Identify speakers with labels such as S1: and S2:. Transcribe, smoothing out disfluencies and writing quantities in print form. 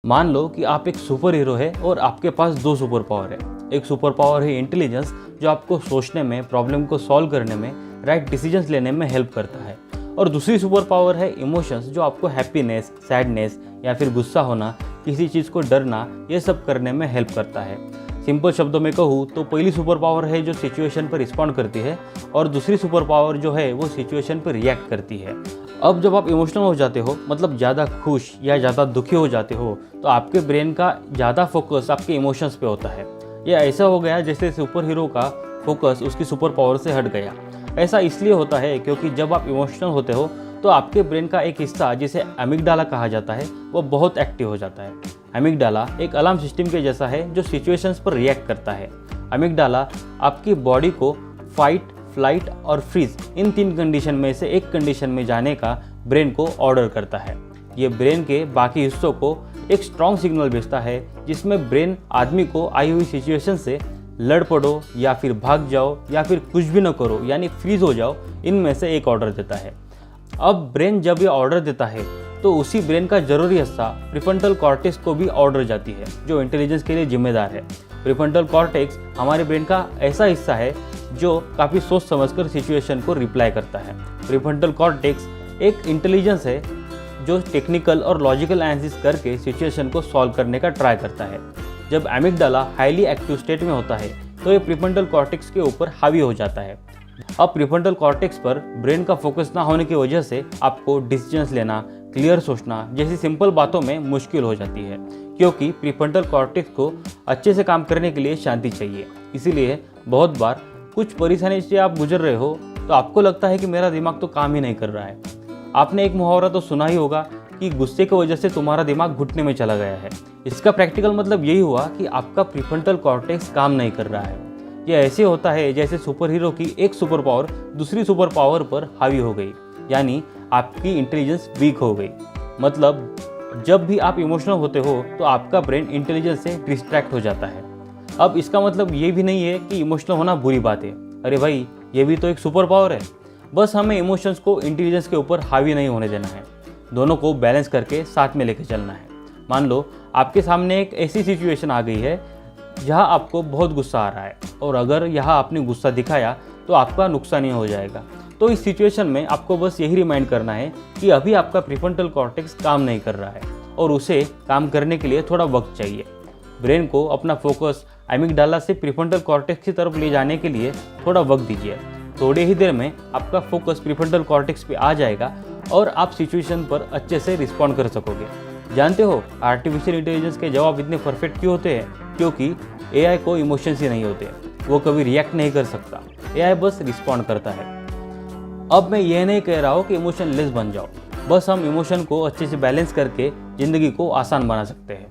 S1: मान लो कि आप एक सुपर हीरो है और आपके पास दो सुपर पावर है। एक सुपर पावर है इंटेलिजेंस, जो आपको सोचने में, प्रॉब्लम को सॉल्व करने में, राइट डिसीजंस लेने में हेल्प करता है। और दूसरी सुपर पावर है इमोशंस, जो आपको हैप्पीनेस, सैडनेस या फिर गुस्सा होना, किसी चीज़ को डरना, ये सब करने में हेल्प करता है। सिंपल शब्दों में कहूँ तो पहली सुपर पावर है जो सिचुएशन पर रिस्पॉन्ड करती है, और दूसरी सुपर पावर जो है वो सिचुएशन पर रिएक्ट करती है। अब जब आप इमोशनल हो जाते हो, मतलब ज़्यादा खुश या ज़्यादा दुखी हो जाते हो, तो आपके ब्रेन का ज़्यादा फोकस आपके इमोशंस पे होता है। ये ऐसा हो गया जैसे सुपर हीरो का फोकस उसकी सुपर पावर से हट गया। ऐसा इसलिए होता है क्योंकि जब आप इमोशनल होते हो तो आपके ब्रेन का एक हिस्सा, जिसे एमिगडाला कहा जाता है, वो बहुत एक्टिव हो जाता है। एमिगडाला एक अलार्म सिस्टम के जैसा है जो सिचुएशंस पर रिएक्ट करता है। एमिगडाला आपकी बॉडी को फाइट, फ्लाइट और फ्रीज, इन तीन कंडीशन में से एक कंडीशन में जाने का ब्रेन को ऑर्डर करता है। ये ब्रेन के बाकी हिस्सों को एक स्ट्रॉन्ग सिग्नल भेजता है, जिसमें ब्रेन आदमी को आई हुई सिचुएशन से लड़ पड़ो या फिर भाग जाओ या फिर कुछ भी न करो, यानी फ्रीज हो जाओ, इनमें से एक ऑर्डर देता है। अब ब्रेन जब ये ऑर्डर देता है तो उसी ब्रेन का जरूरी हिस्सा प्रीफ्रंटल कॉर्टेक्स को भी ऑर्डर जाती है, जो इंटेलिजेंस के लिए जिम्मेदार है। प्रीफ्रंटल कॉर्टेक्स हमारे ब्रेन का ऐसा हिस्सा है जो काफ़ी सोच समझकर सिचुएशन को रिप्लाई करता है। प्रीफ्रंटल कॉर्टेक्स एक इंटेलिजेंस है जो टेक्निकल और लॉजिकल एनालिसिस करके सिचुएशन को सॉल्व करने का ट्राई करता है। जब एमिगडाला हाईली एक्टिव स्टेट में होता है तो ये प्रीफ्रंटल कॉर्टेक्स के ऊपर हावी हो जाता है। अब प्रीफ्रंटल कॉर्टेक्स पर ब्रेन का फोकस ना होने की वजह से आपको डिसीजंस लेना, क्लियर सोचना जैसी सिंपल बातों में मुश्किल हो जाती है, क्योंकि प्रीफ्रंटल कॉर्टेक्स को अच्छे से काम करने के लिए शांति चाहिए। इसीलिए बहुत बार कुछ परेशानी से आप गुजर रहे हो तो आपको लगता है कि मेरा दिमाग तो काम ही नहीं कर रहा है। आपने एक मुहावरा तो सुना ही होगा कि गुस्से की वजह से तुम्हारा दिमाग घुटने में चला गया है। इसका प्रैक्टिकल मतलब यही हुआ कि आपका प्रीफ्रंटल कॉर्टेक्स काम नहीं कर रहा है। ये ऐसे होता है जैसे सुपर हीरो की एक सुपर पावर दूसरी सुपर पावर पर हावी हो गई, यानी आपकी इंटेलिजेंस वीक हो गई। मतलब जब भी आप इमोशनल होते हो तो आपका ब्रेन इंटेलिजेंस से डिस्ट्रैक्ट हो जाता है। अब इसका मतलब ये भी नहीं है कि इमोशनल होना बुरी बात है। अरे भाई, ये भी तो एक सुपर पावर है। बस हमें इमोशंस को इंटेलिजेंस के ऊपर हावी नहीं होने देना है, दोनों को बैलेंस करके साथ में लेकर चलना है। मान लो आपके सामने एक ऐसी सिचुएशन आ गई है जहां आपको बहुत गुस्सा आ रहा है, और अगर यहाँ आपने गुस्सा दिखाया तो आपका नुकसान ही हो जाएगा। तो इस सिचुएशन में आपको बस यही रिमाइंड करना है कि अभी आपका प्रीफ्रंटल कॉर्टेक्स काम नहीं कर रहा है और उसे काम करने के लिए थोड़ा वक्त चाहिए। ब्रेन को अपना फोकस एमिगडाला से प्रीफ्रंटल कॉर्टेक्स की तरफ ले जाने के लिए थोड़ा वक्त दीजिए। थोड़ी ही देर में आपका फोकस प्रीफ्रंटल कॉर्टेक्स पे आ जाएगा और आप सिचुएशन पर अच्छे से रिस्पॉन्ड कर सकोगे। जानते हो आर्टिफिशियल इंटेलिजेंस के जवाब इतने परफेक्ट क्यों होते हैं? क्योंकि एआई को इमोशंस ही नहीं होते, वो कभी रिएक्ट नहीं कर सकता। एआई बस रिस्पॉन्ड करता है। अब मैं ये नहीं कह रहा हूँ कि इमोशन लेस बन जाओ, बस हम इमोशन को अच्छे से बैलेंस करके ज़िंदगी को आसान बना सकते हैं।